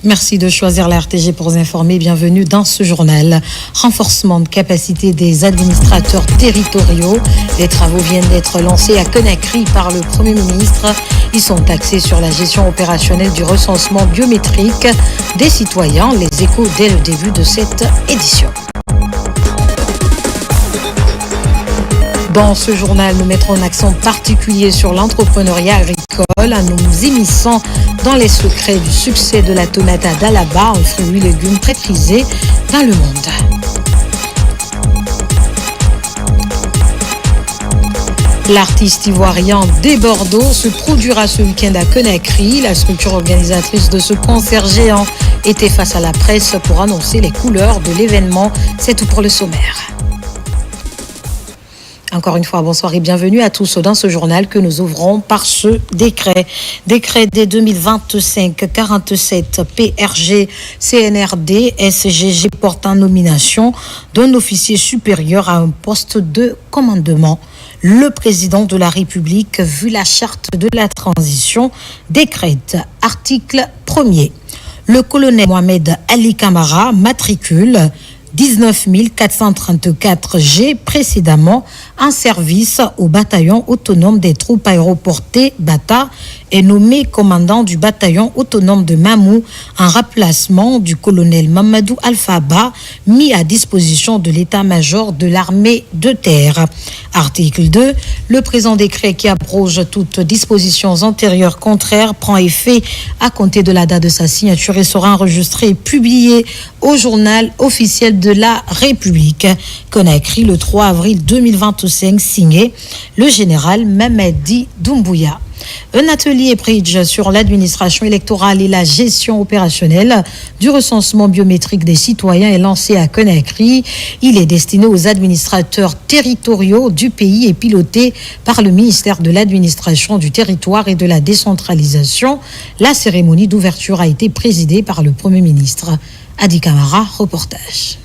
Merci de choisir la RTG pour vous informer. Bienvenue dans ce journal. Renforcement de capacité des administrateurs territoriaux. Les travaux viennent d'être lancés à Conakry par le Premier ministre. Ils sont axés sur la gestion opérationnelle du recensement biométrique des citoyens. Les échos dès le début de cette édition. Dans ce journal, nous mettrons un accent particulier sur l'entrepreneuriat agricole en nous immisçant dans les secrets du succès de la tomate d'Alaba, un fruit et légume très prisé dans le monde. L'artiste ivoirien des Bordeaux se produira ce week-end à Conakry. La structure organisatrice de ce concert géant était face à la presse pour annoncer les couleurs de l'événement. C'est tout pour le sommaire. Encore une fois, bonsoir et bienvenue à tous dans ce journal que nous ouvrons par ce décret. Décret dès 2025-47 PRG CNRD SGG portant nomination d'un officier supérieur à un poste de commandement. Le président de la République, vu la charte de la transition, décrète article 1er. Le colonel Mohamed Ali Kamara, matricule 19 434 G, précédemment en service au bataillon autonome des troupes aéroportées Bata, est nommé commandant du bataillon autonome de Mamou en remplacement du colonel Mamadou Alphaba, mis à disposition de l'état-major de l'armée de terre. Article 2. Le présent décret qui abroge toutes dispositions antérieures contraires prend effet à compter de la date de sa signature et sera enregistré et publié au journal officiel de la République. Conakry le 3 avril 2025, signé le général Mamadi Doumbouya. Un atelier bridge sur l'administration électorale et la gestion opérationnelle du recensement biométrique des citoyens est lancé à Conakry. Il est destiné aux administrateurs territoriaux du pays et piloté par le ministère de l'administration du territoire et de la décentralisation. La cérémonie d'ouverture a été présidée par le Premier ministre. Adi Kamara, reportage.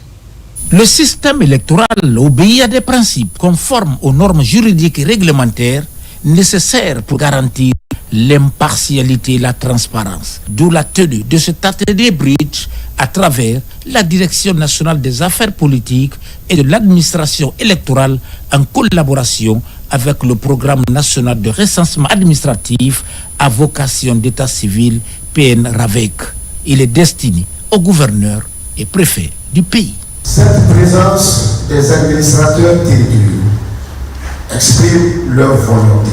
Le système électoral obéit à des principes conformes aux normes juridiques et réglementaires nécessaires pour garantir l'impartialité et la transparence. D'où la tenue de cet atelier bridge à travers la Direction nationale des affaires politiques et de l'administration électorale en collaboration avec le Programme national de recensement administratif à vocation d'état civil PN-RAVEC. Il est destiné aux gouverneurs et préfets du pays. Cette présence des administrateurs territoriaux exprime leur volonté,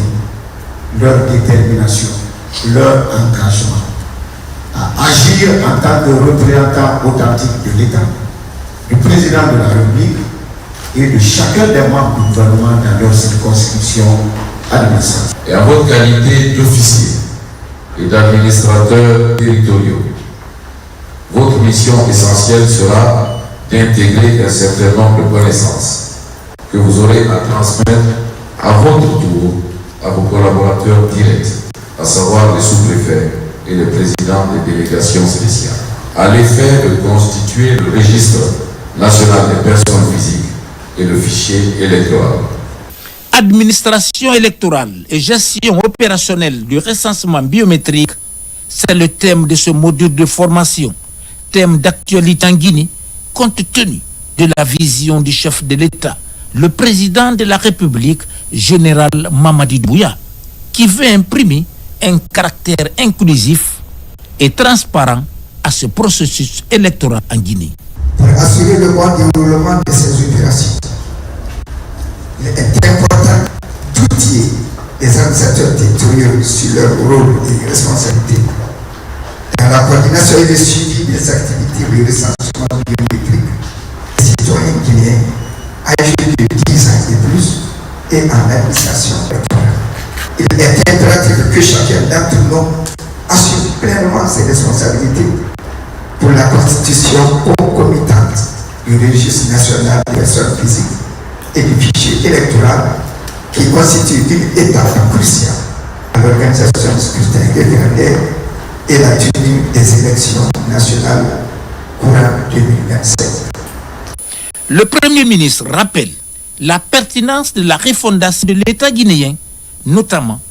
leur détermination, leur engagement à agir en tant que représentants authentiques de l'État, du président de la République et de chacun des membres du gouvernement dans leur circonscription administrative. Et en votre qualité d'officier et d'administrateurs territoriaux, votre mission essentielle sera d'intégrer un certain nombre de connaissances que vous aurez à transmettre à votre tour à vos collaborateurs directs, à savoir les sous-préfets et les présidents des délégations spéciales, à l'effet de constituer le registre national des personnes physiques et le fichier électoral. Administration électorale et gestion opérationnelle du recensement biométrique, c'est le thème de ce module de formation, thème d'actualité en Guinée, compte tenu de la vision du chef de l'État, le président de la République, général Mamadi Doumbouya, qui veut imprimer un caractère inclusif et transparent à ce processus électoral en Guinée. Pour assurer le bon déroulement de ces opérations, il est important d'outiller les administrateurs territoriaux sur leur rôle et responsabilités dans la coordination et le suivi des activités de recensement biométrique des citoyens guinéens âgés de 10 ans et plus et en administration électorale. Il est impératif que chacun d'entre nous assume pleinement ses responsabilités pour la constitution concomitante du registre national des personnes physiques et du fichier électoral qui constitue une étape cruciale à l'organisation du scrutin référendaire et la tenue des élections nationales courant 2027. Le Premier ministre rappelle la pertinence de la refondation de l'État guinéen, notamment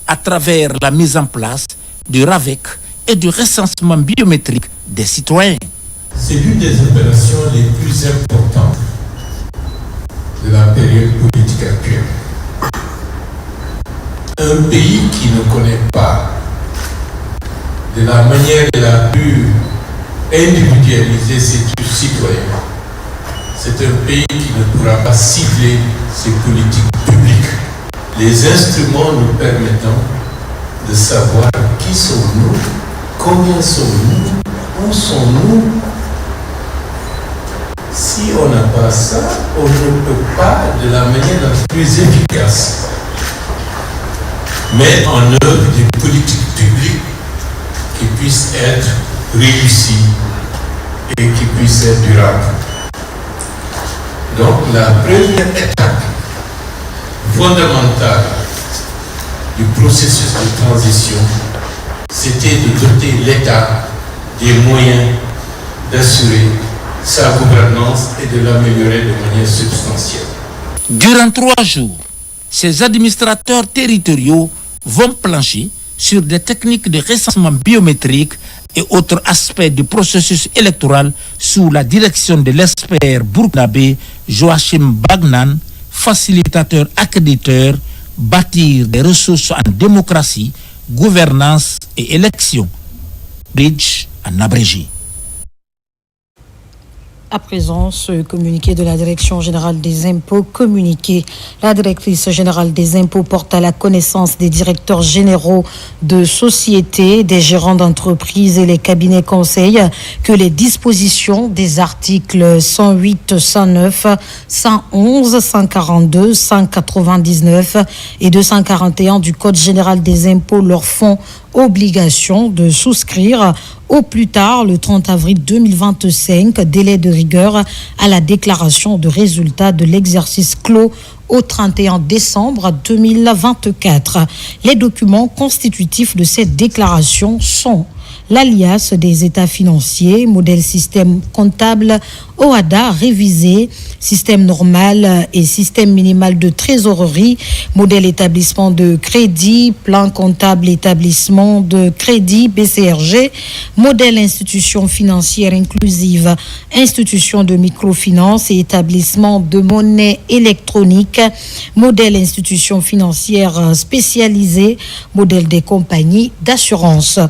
à travers la mise en place du RAVEC et du recensement biométrique des citoyens. C'est l'une des opérations les plus importantes de la période politique actuelle. Un pays qui ne connaît pas de la manière la plus individualisée ses citoyens, c'est un pays qui ne pourra pas cibler ses politiques publiques. Les instruments nous permettant de savoir qui sommes-nous, combien sommes-nous, où sommes-nous. Si on n'a pas ça, on ne peut pas, de la manière la plus efficace, mettre en œuvre des politiques publiques qui puissent être réussies et qui puissent être durables. Donc la première étape fondamentale du processus de transition, c'était de doter l'État des moyens d'assurer sa gouvernance et de l'améliorer de manière substantielle. Durant 3 jours, ces administrateurs territoriaux vont plancher sur des techniques de recensement biométrique et autres aspects du processus électoral sous la direction de l'expert burkinabé Joachim Bagnan, facilitateur accréditeur, bâtir des ressources en démocratie, gouvernance et élection. Bridge en abrégé. À présent, ce communiqué de la Direction générale des impôts communiqué. La directrice générale des impôts porte à la connaissance des directeurs généraux de sociétés, des gérants d'entreprises et les cabinets conseils que les dispositions des articles 108, 109, 111, 142, 199 et 241 du Code général des impôts leur font obligation de souscrire au plus tard le 30 avril 2025, délai de rigueur à la déclaration de résultats de l'exercice clos au 31 décembre 2024. Les documents constitutifs de cette déclaration sont l'alias des états financiers, modèle système comptable OHADA révisé, système normal et système minimal de trésorerie, modèle établissement de crédit, plan comptable établissement de crédit BCRG, modèle institution financière inclusive, institution de microfinance et établissement de monnaie électronique, modèle institution financière spécialisée, modèle des compagnies d'assurance.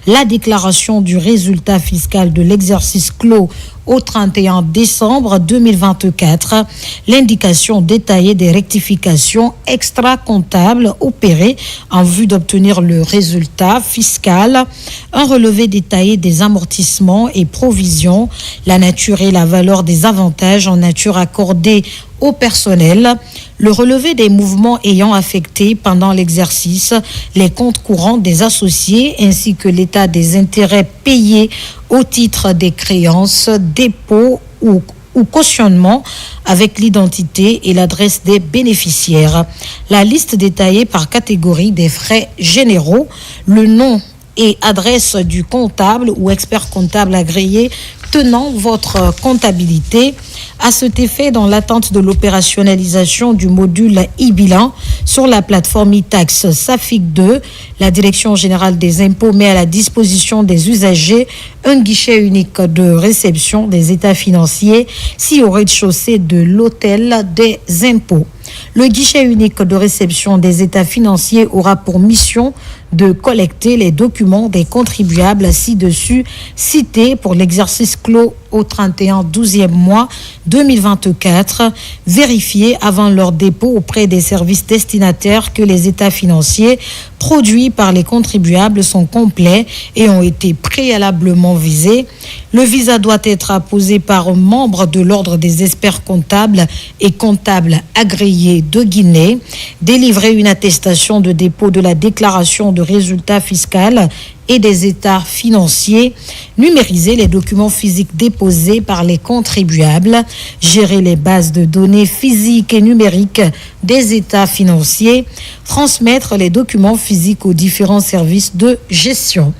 La déclaration du résultat fiscal de l'exercice clos au 31 décembre 2024, l'indication détaillée des rectifications extra-comptables opérées en vue d'obtenir le résultat fiscal, un relevé détaillé des amortissements et provisions, la nature et la valeur des avantages en nature accordés au personnel, le relevé des mouvements ayant affecté pendant l'exercice les comptes courants des associés ainsi que l'état des intérêts payés au titre des créances, dépôts ou cautionnement avec l'identité et l'adresse des bénéficiaires. La liste détaillée par catégorie des frais généraux, le nom et adresse du comptable ou expert comptable agréé tenant votre comptabilité. À cet effet, dans l'attente de l'opérationnalisation du module e-bilan sur la plateforme e-tax SAFIC 2, la Direction générale des impôts met à la disposition des usagers un guichet unique de réception des états financiers situé au rez-de-chaussée de l'hôtel des impôts. Le guichet unique de réception des états financiers aura pour mission de collecter les documents des contribuables ci-dessus cités pour l'exercice clos au 31/12e mois 2024, vérifier avant leur dépôt auprès des services destinataires que les états financiers produits par les contribuables sont complets et ont été préalablement visés. Le visa doit être apposé par un membre de l'ordre des experts comptables et comptables agréés de Guinée, délivrer une attestation de dépôt de la déclaration de résultat fiscal et des états financiers, numériser les documents physiques déposés par les contribuables, gérer les bases de données physiques et numériques des états financiers, transmettre les documents physiques aux différents services de gestion.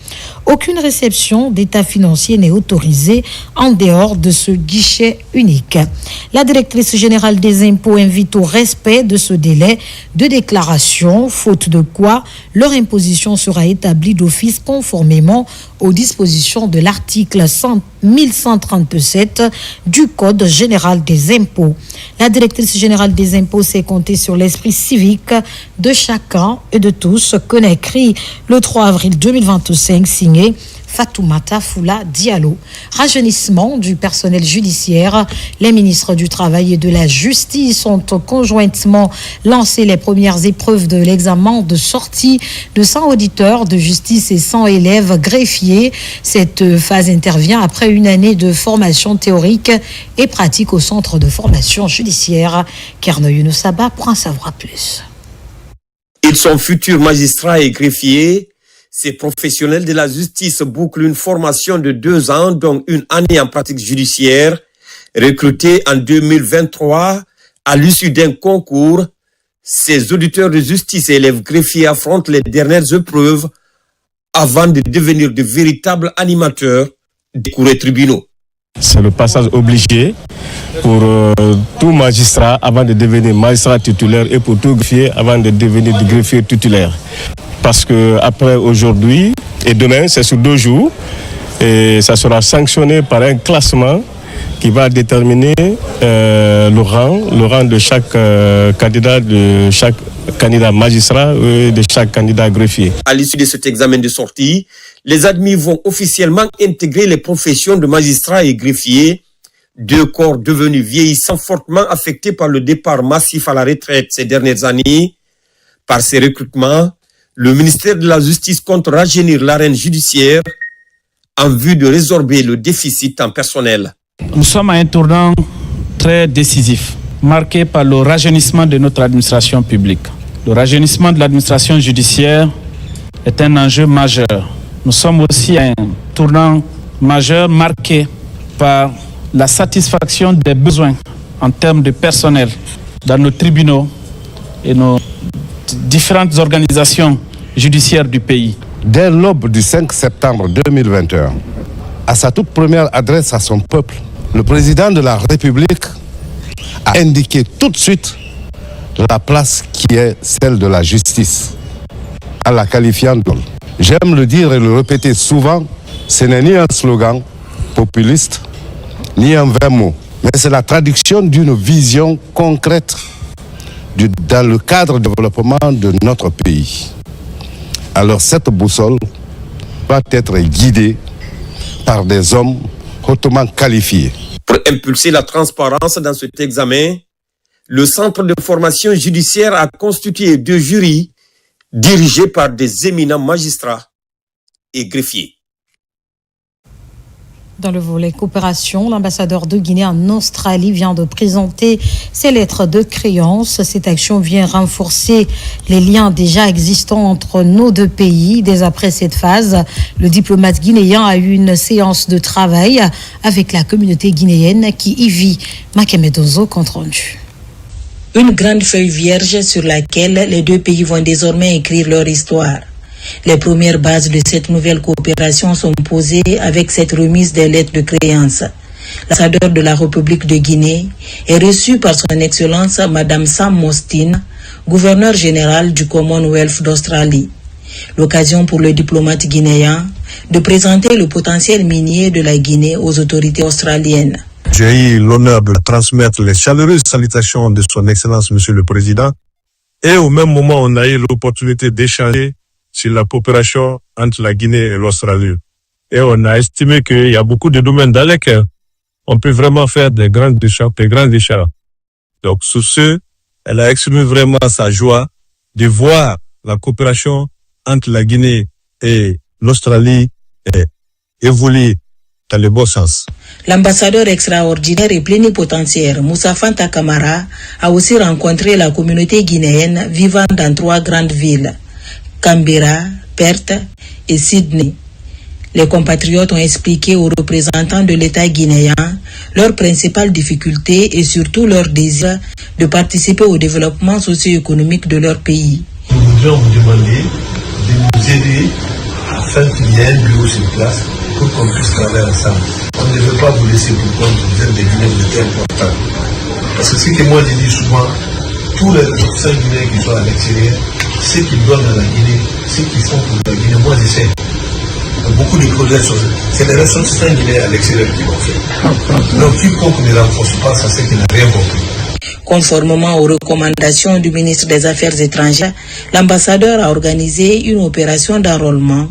Aucune réception d'état financier n'est autorisée en dehors de ce guichet unique. La directrice générale des impôts invite au respect de ce délai de déclaration, faute de quoi leur imposition sera établie d'office conformément aux dispositions de l'article 1137 du Code général des impôts. La directrice générale des impôts s'est comptée sur l'esprit civique de chacun et de tous, connaît écrit le 3 avril 2025, signé Fatoumata Foula Diallo. Rajeunissement du personnel judiciaire. Les ministres du Travail et de la Justice ont conjointement lancé les premières épreuves de l'examen de sortie de 100 auditeurs de justice et 100 élèves greffiers. Cette phase intervient après une année de formation théorique et pratique au centre de formation judiciaire. Kerno Younoussaba pour en savoir plus. Ils sont futurs magistrats et greffiers. Ces professionnels de la justice bouclent une formation de 2 ans, dont une année en pratique judiciaire. Recrutés en 2023, à l'issue d'un concours, ces auditeurs de justice et élèves greffiers affrontent les dernières épreuves avant de devenir de véritables animateurs des cours et tribunaux. C'est le passage obligé pour tout magistrat avant de devenir magistrat titulaire et pour tout greffier avant de devenir greffier titulaire. Parce que après aujourd'hui et demain, c'est sur 2 jours et ça sera sanctionné par un classement qui va déterminer le rang de chaque candidat magistrat et de chaque candidat greffier. À l'issue de cet examen de sortie, les admis vont officiellement intégrer les professions de magistrats et greffiers, 2 corps devenus vieillissants, fortement affectés par le départ massif à la retraite ces dernières années. Par ces recrutements, le ministère de la Justice compte rajeunir l'arène judiciaire en vue de résorber le déficit en personnel. Nous sommes à un tournant très décisif, marqué par le rajeunissement de notre administration publique. Le rajeunissement de l'administration judiciaire est un enjeu majeur. Nous sommes aussi à un tournant majeur marqué par la satisfaction des besoins en termes de personnel dans nos tribunaux et nos différentes organisations judiciaires du pays. Dès l'aube du 5 septembre 2021, à sa toute première adresse à son peuple, le président de la République a indiqué tout de suite la place qui est celle de la justice, en la qualifiant d'homme. J'aime le dire et le répéter souvent, ce n'est ni un slogan populiste, ni un vain mot, mais c'est la traduction d'une vision concrète dans le cadre de développement de notre pays. Alors cette boussole va être guidée par des hommes hautement qualifiés. Pour impulser la transparence dans cet examen, le Centre de formation judiciaire a constitué 2 jurys dirigés par des éminents magistrats et greffiers. Dans le volet coopération, l'ambassadeur de Guinée en Australie vient de présenter ses lettres de créance. Cette action vient renforcer les liens déjà existants entre nos 2 pays. Dès après cette phase, le diplomate guinéen a eu une séance de travail avec la communauté guinéenne qui y vit. Makemedozo, compte rendu. Une grande feuille vierge sur laquelle les 2 pays vont désormais écrire leur histoire. Les premières bases de cette nouvelle coopération sont posées avec cette remise des lettres de créance. L'ambassadeur de la République de Guinée est reçu par son Excellence Madame Sam Mostyn, gouverneur général du Commonwealth d'Australie. L'occasion pour le diplomate guinéen de présenter le potentiel minier de la Guinée aux autorités australiennes. J'ai eu l'honneur de transmettre les chaleureuses salutations de son Excellence Monsieur le Président et au même moment on a eu l'opportunité d'échanger sur la coopération entre la Guinée et l'Australie. Et on a estimé qu'il y a beaucoup de domaines dans lesquels on peut vraiment faire des grands échanges. Donc, sur ce, elle a exprimé vraiment sa joie de voir la coopération entre la Guinée et l'Australie évoluer dans le bon sens. L'ambassadeur extraordinaire et plénipotentiaire Moussa Fanta Camara a aussi rencontré la communauté guinéenne vivant dans 3 grandes villes, Canberra, Perth et Sydney. Les compatriotes ont expliqué aux représentants de l'État guinéen leurs principales difficultés et surtout leur désir de participer au développement socio-économique de leur pays. Nous voudrions vous demander de nous aider à afin qu'il y ait un bureau sur place pour qu'on puisse travailler ensemble. On ne veut pas vous laisser pour compte, vous êtes des Guinéens, vous êtes importants. Parce que ce que moi je dis souvent, tous les ressortissants guinéens qui sont à l'extérieur, ce qu'ils donnent à la Guinée, ce qu'ils font pour la Guinée, moi je sais. Beaucoup de projets, c'est les ressortissants guinéens à l'extérieur qui l'ont fait. Donc quiconque ne renforce pas, ça c'est qu'il n'a rien compris. Conformément aux recommandations du ministre des Affaires étrangères, l'ambassadeur a organisé une opération d'enrôlement.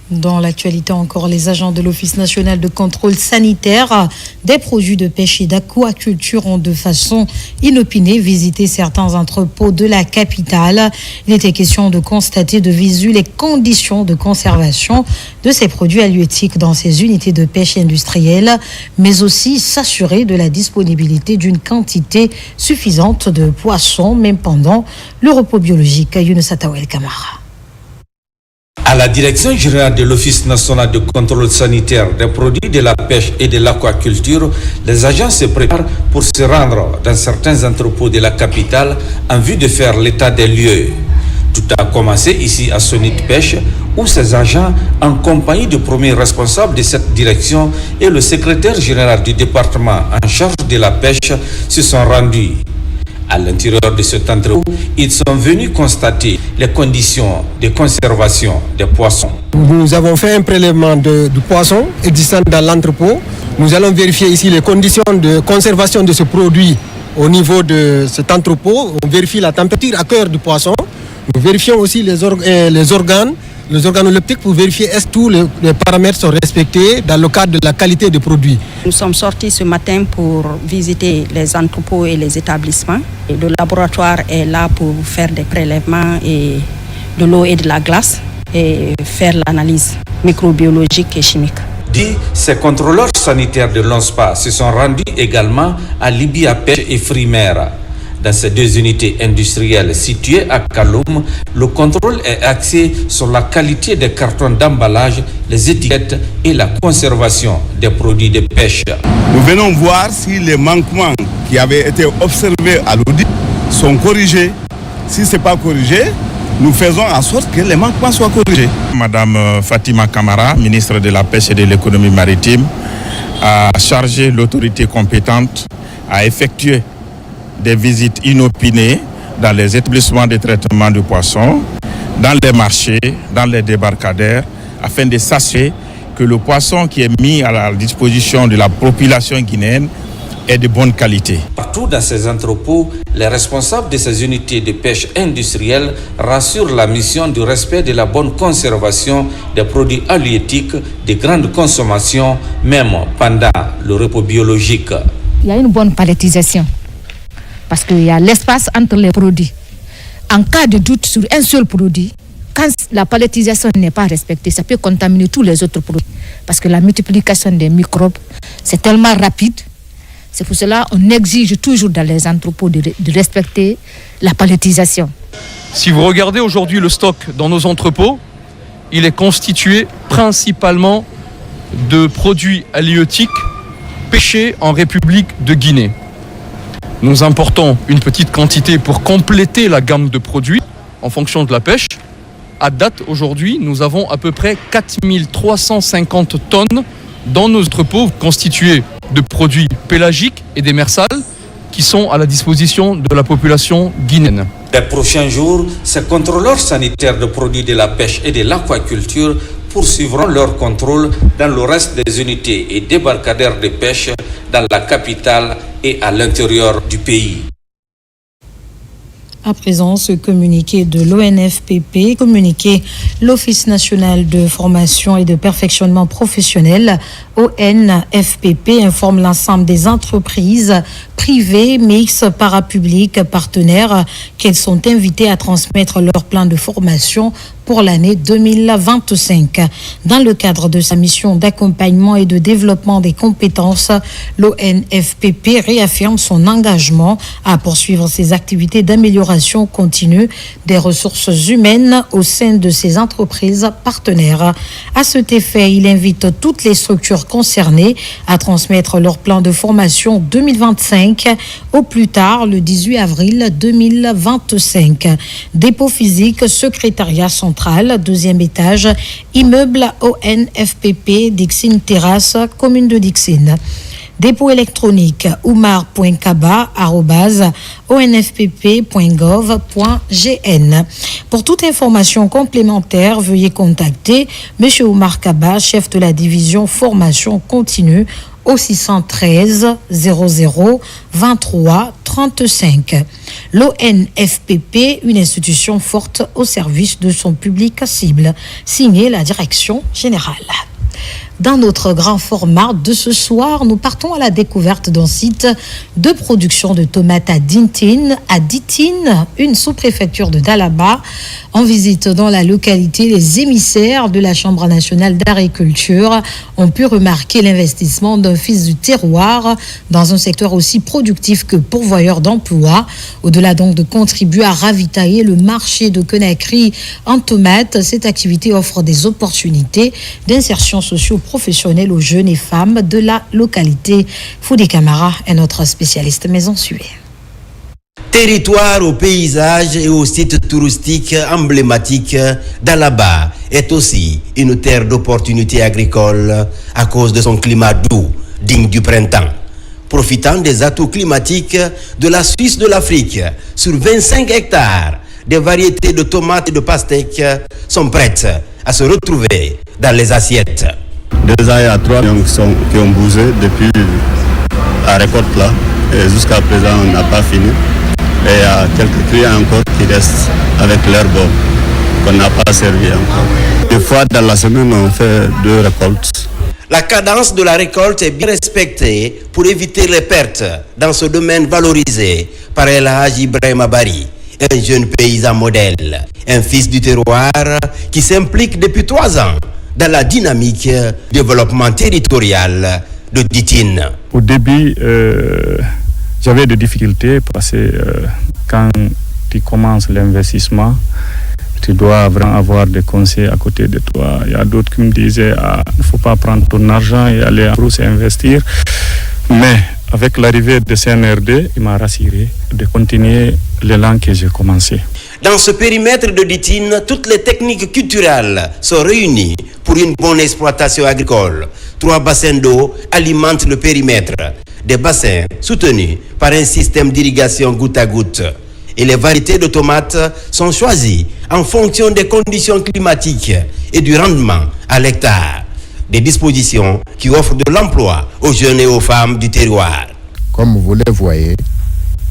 Dans l'actualité encore, les agents de l'Office national de contrôle sanitaire des produits de pêche et d'aquaculture ont de façon inopinée visité certains entrepôts de la capitale. Il était question de constater de visu les conditions de conservation de ces produits halieutiques dans ces unités de pêche industrielle, mais aussi s'assurer de la disponibilité d'une quantité suffisante de poissons, même pendant le repos biologique. Younous Atawel Kamara. À la direction générale de l'Office national de contrôle sanitaire des produits de la pêche et de l'aquaculture, les agents se préparent pour se rendre dans certains entrepôts de la capitale en vue de faire l'état des lieux. Tout a commencé ici à Sonit Pêche, où ces agents, en compagnie du premier responsable de cette direction et le secrétaire général du département en charge de la pêche, se sont rendus. À l'intérieur de cet entrepôt, ils sont venus constater les conditions de conservation des poissons. Nous avons fait un prélèvement de poissons existants dans l'entrepôt. Nous allons vérifier ici les conditions de conservation de ce produit au niveau de cet entrepôt. On vérifie la température à cœur du poisson. Nous vérifions aussi les organes organoleptiques pour vérifier est-ce que tous les paramètres sont respectés dans le cadre de la qualité des produits. Nous sommes sortis ce matin pour visiter les entrepôts et les établissements. Et le laboratoire est là pour faire des prélèvements et de l'eau et de la glace et faire l'analyse microbiologique et chimique. Ces contrôleurs sanitaires de l'ONSPA se sont rendus également à Libya Pêche et Frimère. Dans ces deux unités industrielles situées à Kaloum, le contrôle est axé sur la qualité des cartons d'emballage, les étiquettes et la conservation des produits de pêche. Nous venons voir si les manquements qui avaient été observés à l'audit sont corrigés. Si ce n'est pas corrigé, nous faisons en sorte que les manquements soient corrigés. Madame Fatima Kamara, ministre de la Pêche et de l'économie maritime, a chargé l'autorité compétente à effectuer des visites inopinées dans les établissements de traitement de poissons, dans les marchés, dans les débarcadères, afin de s'assurer que le poisson qui est mis à la disposition de la population guinéenne est de bonne qualité. Partout dans ces entrepôts, les responsables de ces unités de pêche industrielle rassurent la mission du respect de la bonne conservation des produits halieutiques de grande consommation, même pendant le repos biologique. Il y a une bonne palettisation. Parce qu'il y a l'espace entre les produits. En cas de doute sur un seul produit, quand la palettisation n'est pas respectée, ça peut contaminer tous les autres produits. Parce que la multiplication des microbes, c'est tellement rapide. C'est pour cela qu'on exige toujours dans les entrepôts de respecter la palettisation. Si vous regardez aujourd'hui le stock dans nos entrepôts, il est constitué principalement de produits halieutiques pêchés en République de Guinée. Nous importons une petite quantité pour compléter la gamme de produits en fonction de la pêche. À date, aujourd'hui, nous avons à peu près 4350 tonnes dans nos entrepôts constitués de produits pélagiques et démersales qui sont à la disposition de la population guinéenne. Les prochains jours, ces contrôleurs sanitaires de produits de la pêche et de l'aquaculture poursuivront leur contrôle dans le reste des unités et débarcadères de pêche dans la capitale et à l'intérieur du pays. À présent, ce communiqué de l'ONFPP, l'Office national de formation et de perfectionnement professionnel, ONFPP, informe l'ensemble des entreprises privées, mixtes, parapubliques, partenaires qu'elles sont invitées à transmettre leur plan de formation pour l'année 2025. Dans le cadre de sa mission d'accompagnement et de développement des compétences, l'ONFPP réaffirme son engagement à poursuivre ses activités d'amélioration continue des ressources humaines au sein de ses entreprises partenaires. À cet effet, il invite toutes les structures concernées à transmettre leur plan de formation 2025 au plus tard le 18 avril 2025. Dépôt physique, secrétariat central, 2e étage, immeuble ONFPP, Dixine Terrasse, commune de Dixine. Dépôt électronique oumar.kaba@onfpp.gov.gn. Pour toute information complémentaire, veuillez contacter M. Oumar Kaba, chef de la division formation continue, au 613 00 23 35. L'ONFPP, une institution forte au service de son public cible. Signé la direction générale. Dans notre grand format de ce soir, nous partons à la découverte d'un site de production de tomates à Ditine, une sous-préfecture de Dalaba. En visite dans la localité, les émissaires de la Chambre nationale d'agriculture ont pu remarquer l'investissement d'un fils du terroir dans un secteur aussi productif que pourvoyeur d'emplois. Au-delà donc de contribuer à ravitailler le marché de Conakry en tomates, cette activité offre des opportunités d'insertion socio-professionnelle aux jeunes et femmes de la localité. Foudé Camara est notre spécialiste maison suée. Territoire aux paysages et aux sites touristiques emblématiques, Dalaba est aussi une terre d'opportunités agricoles à cause de son climat doux, digne du printemps. Profitant des atouts climatiques de la Suisse de l'Afrique, sur 25 hectares, des variétés de tomates et de pastèques sont prêtes à se retrouver dans les assiettes. 2 ans, il y a 3 millions qui ont bougé depuis la récolte là. Et jusqu'à présent, on n'a pas fini. Et il y a quelques clients encore qui restent avec leur bord qu'on n'a pas servi encore. Des fois, dans la semaine, on fait 2 récoltes. La cadence de la récolte est bien respectée pour éviter les pertes dans ce domaine valorisé par El Hadj Ibrahima Bari, un jeune paysan modèle, un fils du terroir qui s'implique depuis 3 ans dans la dynamique développement territorial de Ditine. Au début, j'avais des difficultés parce que quand tu commences l'investissement, tu dois vraiment avoir des conseils à côté de toi. Il y a d'autres qui me disaient il ne faut pas prendre ton argent et aller en brousse et investir. Mais avec l'arrivée de CNRD, il m'a rassuré de continuer l'élan que j'ai commencé. Dans ce périmètre de Ditine, toutes les techniques culturelles sont réunies pour une bonne exploitation agricole. 3 bassins d'eau alimentent le périmètre. Des bassins soutenus par un système d'irrigation goutte à goutte. Et les variétés de tomates sont choisies en fonction des conditions climatiques et du rendement à l'hectare. Des dispositions qui offrent de l'emploi aux jeunes et aux femmes du terroir. Comme vous le voyez,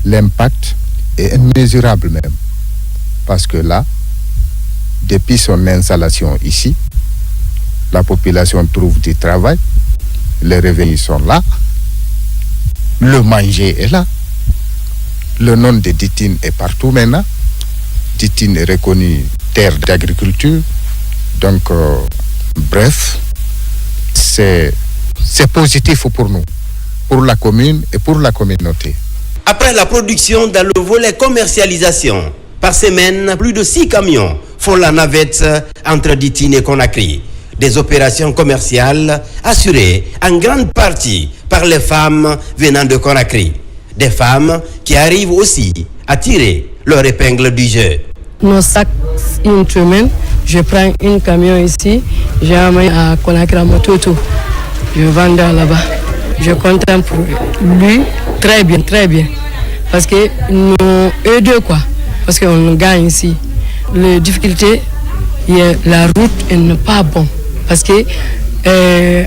l'impact est immesurable même. Parce que là, depuis son installation ici, la population trouve du travail, les revenus sont là, le manger est là. Le nom de Ditine est partout maintenant. Ditine est reconnue terre d'agriculture. Donc, bref, c'est positif pour nous, pour la commune et pour la communauté. Après la production dans le volet commercialisation, par semaine, plus de 6 camions font la navette entre Ditine et Conakry. Des opérations commerciales assurées en grande partie par les femmes venant de Conakry. Des femmes qui arrivent aussi à tirer leur épingle du jeu. Nos sacs, une semaine, je prends un camion ici, j'amène à Conakry à Mototo. Je vends là-bas. Je compte pour lui, très bien, très bien. Parce que nous, eux deux, quoi. Parce qu'on gagne ici. Les difficultés, la route n'est pas bonne. Parce que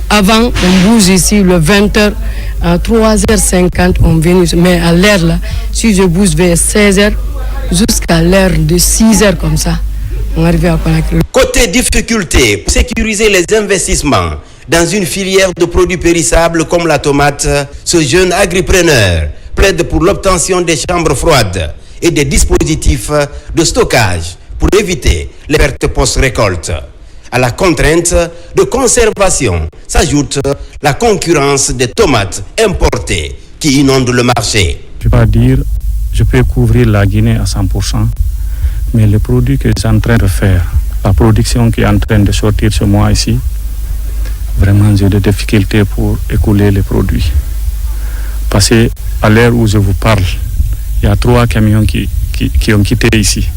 avant, on bouge ici le 20h, à 3h50, on vient. Mais à l'heure là, si je bouge vers 16h, jusqu'à l'heure de 6h comme ça, on arrive à Conakry. Côté difficulté, pour sécuriser les investissements dans une filière de produits périssables comme la tomate, ce jeune agripreneur plaide pour l'obtention des chambres froides et des dispositifs de stockage pour éviter les pertes post-récolte. À la contrainte de conservation s'ajoute la concurrence des tomates importées qui inondent le marché. Je ne peux pas dire je peux couvrir la Guinée à 100%, mais les produits que je suis en train de faire, la production qui est en train de sortir ce mois ici, vraiment j'ai des difficultés pour écouler les produits. Parce qu'à l'heure où je vous parle, il y a 3 camions qui ont quitté ici.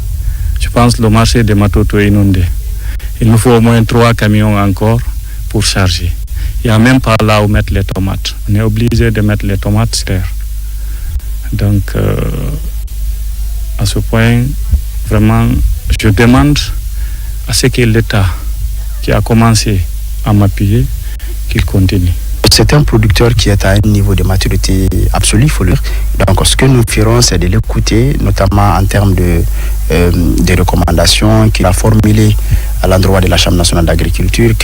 Je pense que le marché des Matoto est inondé. Il nous faut au moins 3 camions encore pour charger. Il n'y a même pas là où mettre les tomates. On est obligé de mettre les tomates sur terre. Donc, à ce point, vraiment, je demande à ce que l'État, qui a commencé à m'appuyer, qu'il continue. C'est un producteur qui est à un niveau de maturité absolue, il faut le dire. Donc, ce que nous ferons, c'est de l'écouter, notamment en termes de recommandations qu'il a formulées à l'endroit de la Chambre nationale d'agriculture,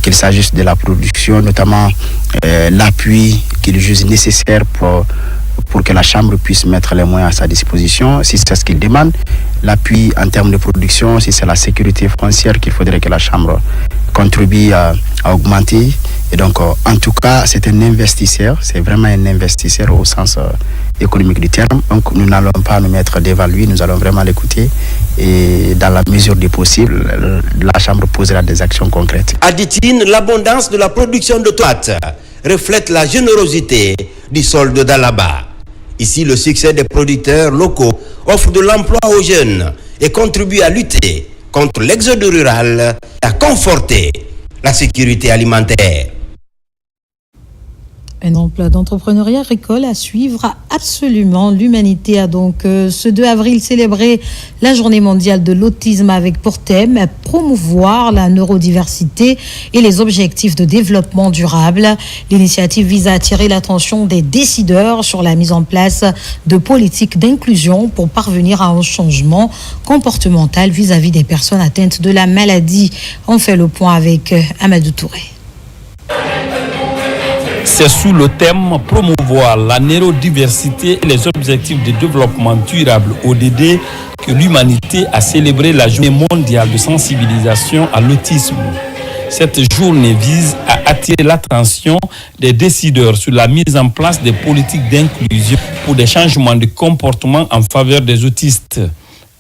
qu'il s'agisse de la production, notamment l'appui qu'il juge nécessaire pour que la Chambre puisse mettre les moyens à sa disposition, si c'est ce qu'il demande. L'appui en termes de production, si c'est la sécurité foncière qu'il faudrait que la Chambre contribue à augmenter. Et donc, en tout cas, c'est un investisseur, c'est vraiment un investisseur au sens économique du terme. Donc, nous n'allons pas nous mettre devant lui, nous allons vraiment l'écouter. Et dans la mesure du possible, la Chambre posera des actions concrètes. À Ditine, l'abondance de la production de tomates reflète la générosité du sol de Dalaba. Ici, le succès des producteurs locaux offre de l'emploi aux jeunes et contribue à lutter contre l'exode rural et à conforter la sécurité alimentaire. Un emploi d'entrepreneuriat agricole à suivre absolument. L'humanité a donc ce 2 avril célébré la journée mondiale de l'autisme avec pour thème promouvoir la neurodiversité et les objectifs de développement durable. L'initiative vise à attirer l'attention des décideurs sur la mise en place de politiques d'inclusion pour parvenir à un changement comportemental vis-à-vis des personnes atteintes de la maladie. On fait le point avec Amadou Touré. C'est sous le thème promouvoir la neurodiversité et les objectifs de développement durable ODD que l'humanité a célébré la journée mondiale de sensibilisation à l'autisme. Cette journée vise à attirer l'attention des décideurs sur la mise en place des politiques d'inclusion pour des changements de comportement en faveur des autistes.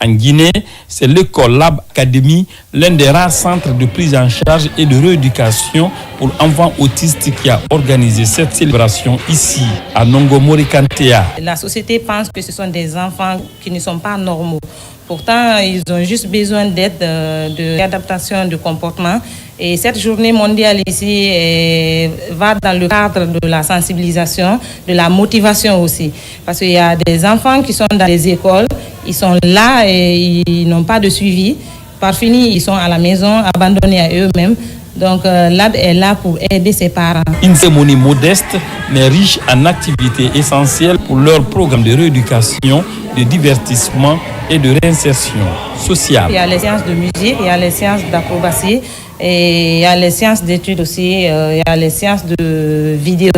En Guinée, c'est l'école Lab Academy, l'un des rares centres de prise en charge et de rééducation pour enfants autistes qui a organisé cette célébration ici, à Nongomori-Kantea. La société pense que ce sont des enfants qui ne sont pas normaux. Pourtant, ils ont juste besoin d'aide, d'adaptation de comportement. Et cette journée mondiale ici va dans le cadre de la sensibilisation, de la motivation aussi. Parce qu'il y a des enfants qui sont dans les écoles, ils sont là et ils n'ont pas de suivi. Par fini, ils sont à la maison, abandonnés à eux-mêmes. Donc, l'AD est là pour aider ses parents. Une cérémonie modeste, mais riche en activités essentielles pour leur programme de rééducation, de divertissement et de réinsertion sociale. Il y a les séances de musique, il y a les séances d'acrobatie, et il y a les séances d'études aussi, il y a les séances de vidéo.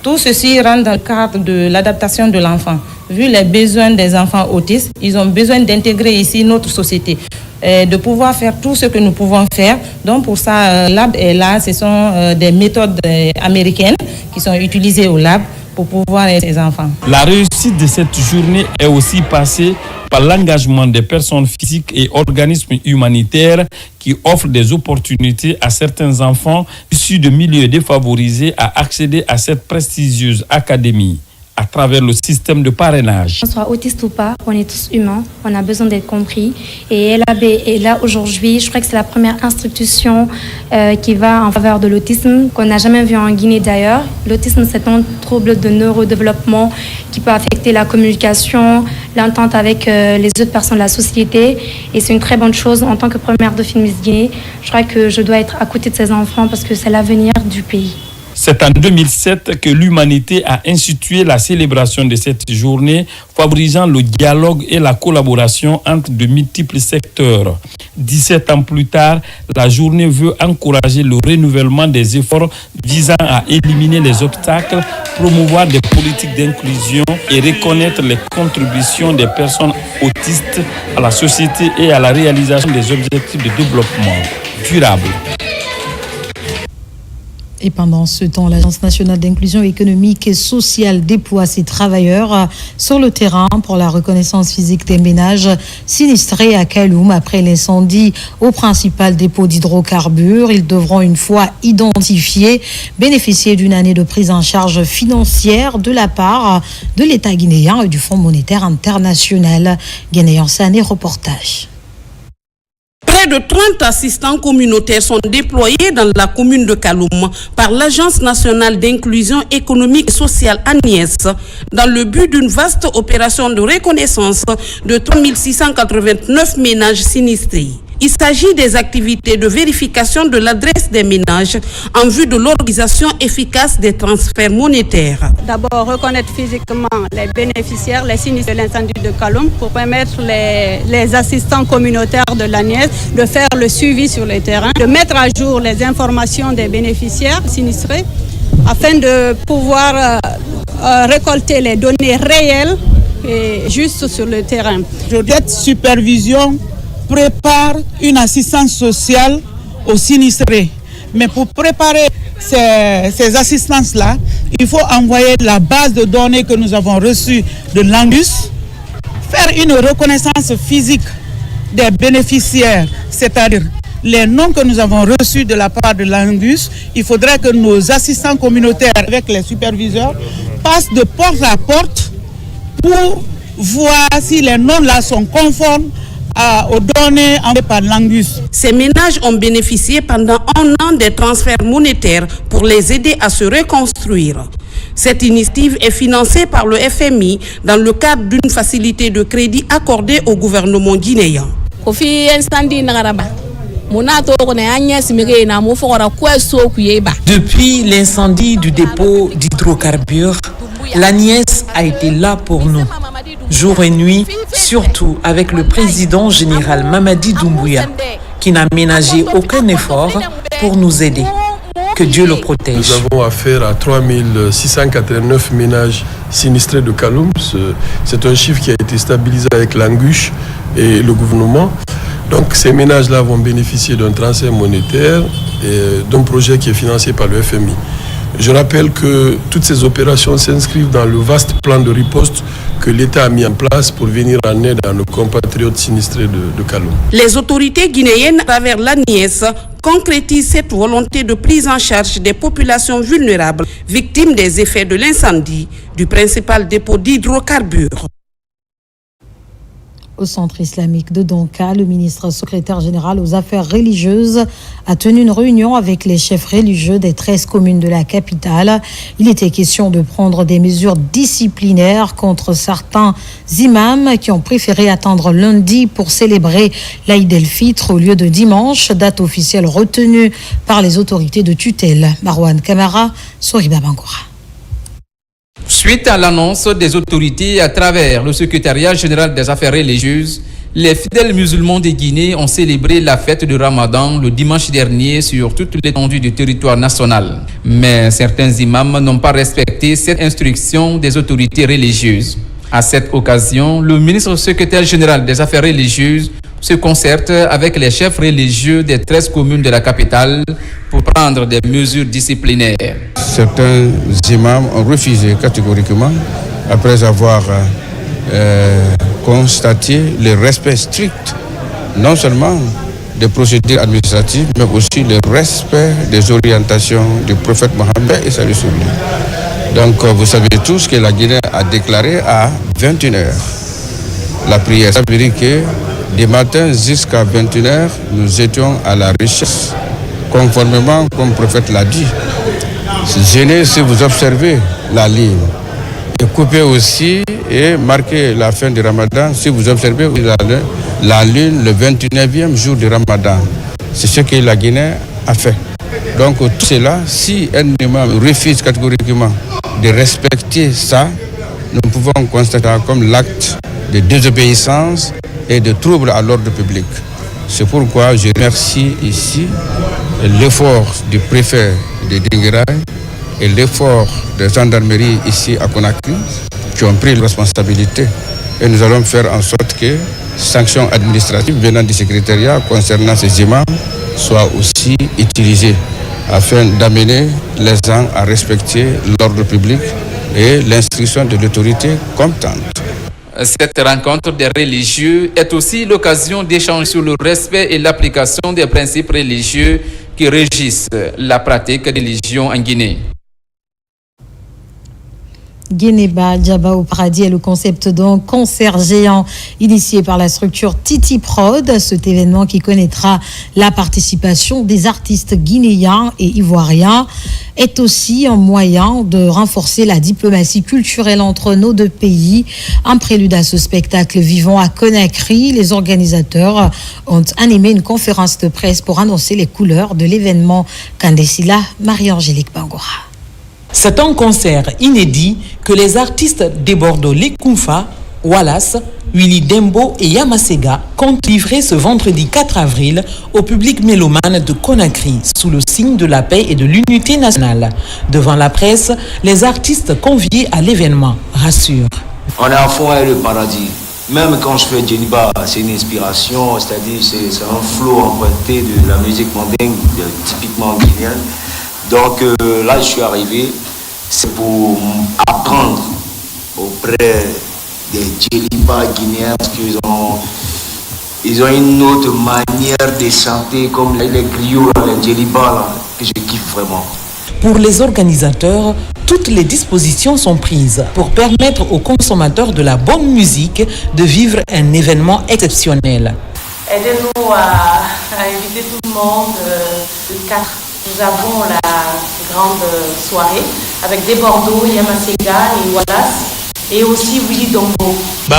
Tout ceci rentre dans le cadre de l'adaptation de l'enfant. Vu les besoins des enfants autistes, ils ont besoin d'intégrer ici notre société, de pouvoir faire tout ce que nous pouvons faire. Donc pour ça, Lab est là. Ce sont des méthodes américaines qui sont utilisées au Lab pour pouvoir aider ces enfants. La réussite de cette journée est aussi passée par l'engagement des personnes physiques et organismes humanitaires qui offrent des opportunités à certains enfants issus de milieux défavorisés à accéder à cette prestigieuse académie à travers le système de parrainage. Qu'on soit autiste ou pas, on est tous humains, on a besoin d'être compris. Et LAB est là aujourd'hui, je crois que c'est la première institution qui va en faveur de l'autisme, qu'on n'a jamais vu en Guinée d'ailleurs. L'autisme, c'est un trouble de neurodéveloppement qui peut affecter la communication, l'entente avec les autres personnes de la société. Et c'est une très bonne chose en tant que première dauphine Miss Guinée. Je crois que je dois être à côté de ces enfants parce que c'est l'avenir du pays. C'est en 2007 que l'humanité a institué la célébration de cette journée, favorisant le dialogue et la collaboration entre de multiples secteurs. 17 ans plus tard, la journée veut encourager le renouvellement des efforts visant à éliminer les obstacles, promouvoir des politiques d'inclusion et reconnaître les contributions des personnes autistes à la société et à la réalisation des objectifs de développement durable. Et pendant ce temps, l'Agence nationale d'inclusion économique et sociale déploie ses travailleurs sur le terrain pour la reconnaissance physique des ménages sinistrés à Kaloum après l'incendie au principal dépôt d'hydrocarbures. Ils devront, une fois identifiés, bénéficier d'une année de prise en charge financière de la part de l'État guinéen et du Fonds monétaire international. Guinéen Sané, reportage. Près de 30 assistants communautaires sont déployés dans la commune de Kaloum par l'Agence nationale d'inclusion économique et sociale ANIES dans le but d'une vaste opération de reconnaissance de 3689 ménages sinistrés. Il s'agit des activités de vérification de l'adresse des ménages en vue de l'organisation efficace des transferts monétaires. D'abord, reconnaître physiquement les bénéficiaires, les sinistres de l'incendie de Kaloum pour permettre les assistants communautaires de l'ANIES de faire le suivi sur le terrain, de mettre à jour les informations des bénéficiaires sinistrés afin de pouvoir récolter les données réelles et justes sur le terrain. Cette supervision prépare une assistance sociale aux sinistrés. Mais pour préparer ces assistances-là, il faut envoyer la base de données que nous avons reçue de l'Angus, faire une reconnaissance physique des bénéficiaires, c'est-à-dire les noms que nous avons reçus de la part de l'Angus. Il faudrait que nos assistants communautaires avec les superviseurs passent de porte à porte pour voir si les noms-là sont conformes aux données envoyées par l'Angus. Ces ménages ont bénéficié pendant un an des transferts monétaires pour les aider à se reconstruire. Cette initiative est financée par le FMI dans le cadre d'une facilité de crédit accordée au gouvernement guinéen. Depuis l'incendie du dépôt d'hydrocarbures, l'ANIES a été là pour nous, jour et nuit, surtout avec le président général Mamadi Doumbouya, qui n'a ménagé aucun effort pour nous aider. Que Dieu le protège. Nous avons affaire à 3689 ménages sinistrés de Kaloum. C'est un chiffre qui a été stabilisé avec l'Angus et le gouvernement. Donc ces ménages-là vont bénéficier d'un transfert monétaire et d'un projet qui est financé par le FMI. Je rappelle que toutes ces opérations s'inscrivent dans le vaste plan de riposte que l'État a mis en place pour venir en aide à nos compatriotes sinistrés de Kaloum. Les autorités guinéennes, à travers l'ANIES, concrétisent cette volonté de prise en charge des populations vulnérables, victimes des effets de l'incendie du principal dépôt d'hydrocarbures. Au centre islamique de Donka, le ministre secrétaire général aux affaires religieuses a tenu une réunion avec les chefs religieux des 13 communes de la capitale. Il était question de prendre des mesures disciplinaires contre certains imams qui ont préféré attendre lundi pour célébrer l'Aïd el-Fitr au lieu de dimanche, date officielle retenue par les autorités de tutelle. Marwan Kamara, Soriba Bangoura. Suite à l'annonce des autorités à travers le secrétariat général des affaires religieuses, les fidèles musulmans de Guinée ont célébré la fête du Ramadan le dimanche dernier sur toute l'étendue du territoire national. Mais certains imams n'ont pas respecté cette instruction des autorités religieuses. À cette occasion, le ministre secrétaire général des affaires religieuses se concerte avec les chefs religieux des 13 communes de la capitale pour prendre des mesures disciplinaires. Certains imams ont refusé catégoriquement, après avoir constaté le respect strict, non seulement des procédures administratives, mais aussi le respect des orientations du prophète Mohammed et salut sur lui. Donc vous savez tous que la Guinée a déclaré à 21h la prière. Ça veut dire que du matin jusqu'à 21h, nous étions à la richesse, conformément comme le prophète l'a dit. Gênez si vous observez la ligne. Et coupez aussi et marquez la fin du Ramadan si vous observez la lune le 29e jour du Ramadan. C'est ce que la Guinée a fait. Donc tout cela, si un imam refuse catégoriquement de respecter ça, nous pouvons constater comme l'acte de désobéissance et de trouble à l'ordre public. C'est pourquoi je remercie ici l'effort du préfet de Dinguiraye et l'effort de gendarmerie ici à Conakry qui ont pris la responsabilité. Et nous allons faire en sorte que sanctions administratives venant du secrétariat concernant ces imams soient aussi utilisées afin d'amener les gens à respecter l'ordre public et l'instruction de l'autorité compétente. Cette rencontre des religieux est aussi l'occasion d'échanger sur le respect et l'application des principes religieux qui régissent la pratique des religions en Guinée. Guineba Djaba au paradis est le concept d'un concert géant initié par la structure Titi Prod. Cet événement qui connaîtra la participation des artistes guinéens et ivoiriens est aussi un moyen de renforcer la diplomatie culturelle entre nos deux pays. En prélude à ce spectacle vivant à Conakry, les organisateurs ont animé une conférence de presse pour annoncer les couleurs de l'événement. Kandesila, Marie-Angélique Bangora. C'est un concert inédit que les artistes des Bordeaux Lekoumfa, Wallace, Willy Dembo et Yamasega comptent livrer ce vendredi 4 avril au public mélomane de Conakry sous le signe de la paix et de l'unité nationale. Devant la presse, les artistes conviés à l'événement rassurent. On est à fond avec le paradis. Même quand je fais Djeliba, c'est une inspiration, c'est-à-dire c'est un flow emprunté de la musique mandingue, typiquement guinéenne. Donc là, je suis arrivé, c'est pour apprendre auprès des Djeliba guinéens parce qu'ils ont une autre manière de chanter comme les griots, les Djeliba que je kiffe vraiment. Pour les organisateurs, toutes les dispositions sont prises pour permettre aux consommateurs de la bonne musique de vivre un événement exceptionnel. Aidez-nous à inviter tout le monde le 4. Nous avons la grande soirée avec des Bordeaux, Yamasega et Wallace et aussi Willy Dombo.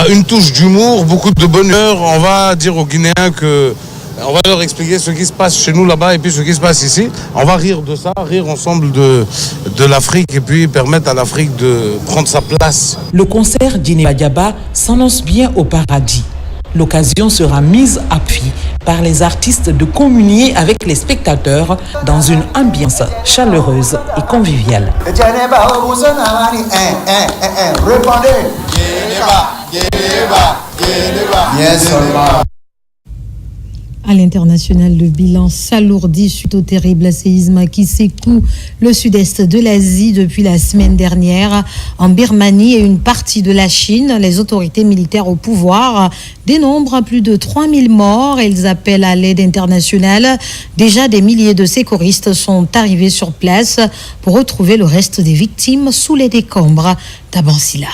Une touche d'humour, beaucoup de bonheur. On va dire aux Guinéens on va leur expliquer ce qui se passe chez nous là-bas et puis ce qui se passe ici. On va rire de ça, rire ensemble de l'Afrique et puis permettre à l'Afrique de prendre sa place. Le concert Guineba Djaba s'annonce bien au paradis. L'occasion sera mise à pied par les artistes de communier avec les spectateurs dans une ambiance chaleureuse et conviviale. À l'international, le bilan s'alourdit suite au terrible séisme qui secoue le sud-est de l'Asie depuis la semaine dernière. En Birmanie et une partie de la Chine, les autorités militaires au pouvoir dénombrent plus de 3000 morts. Elles appellent à l'aide internationale. Déjà, des milliers de secouristes sont arrivés sur place pour retrouver le reste des victimes sous les décombres. Tabansila.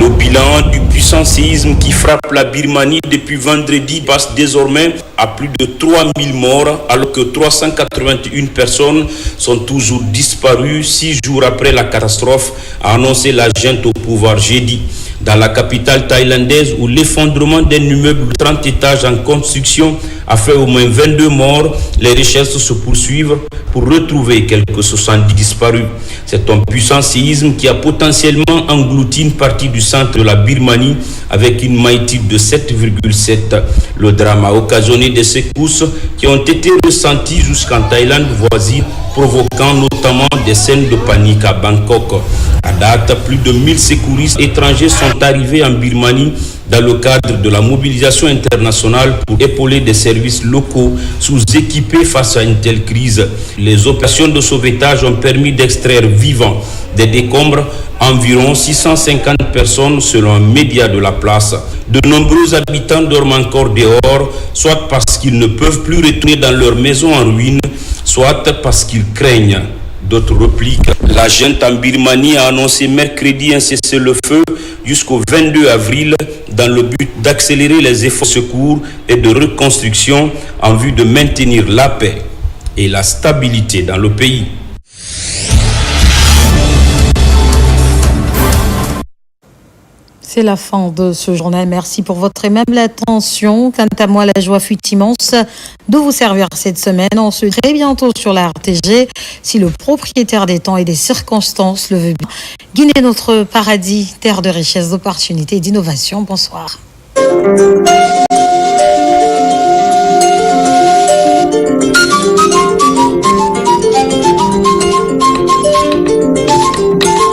Le bilan du puissant séisme qui frappe la Birmanie depuis vendredi passe désormais à plus de 3000 morts, alors que 381 personnes sont toujours disparues 6 jours après la catastrophe, a annoncé la junte au pouvoir jeudi. Dans la capitale thaïlandaise, où l'effondrement d'un immeuble de 30 étages en construction a fait au moins 22 morts, les recherches se poursuivent pour retrouver quelques 70 disparus. C'est un puissant séisme qui a potentiellement englouti une partie du centre de la Birmanie avec une magnitude de 7,7. Le drame a occasionné des secousses qui ont été ressenties jusqu'en Thaïlande voisine, provoquant notamment des scènes de panique à Bangkok. À date, plus de 1000 secouristes étrangers sont arrivés en Birmanie dans le cadre de la mobilisation internationale pour épauler des services locaux sous-équipés face à une telle crise. Les opérations de sauvetage ont permis d'extraire vivants des décombres environ 650 personnes selon un média de la place. De nombreux habitants dorment encore dehors, soit parce qu'ils ne peuvent plus retourner dans leur maison en ruine, soit parce qu'ils craignent d'autres repliques. La junte en Birmanie a annoncé mercredi un cessez-le-feu jusqu'au 22 avril dans le but d'accélérer les efforts de secours et de reconstruction en vue de maintenir la paix et la stabilité dans le pays. C'est la fin de ce journal. Merci pour votre aimable attention. Quant à moi, la joie fut immense de vous servir cette semaine. On se dit très bientôt sur la RTG, si le propriétaire des temps et des circonstances le veut bien. Guinée, notre paradis, terre de richesse, d'opportunités et d'innovation. Bonsoir.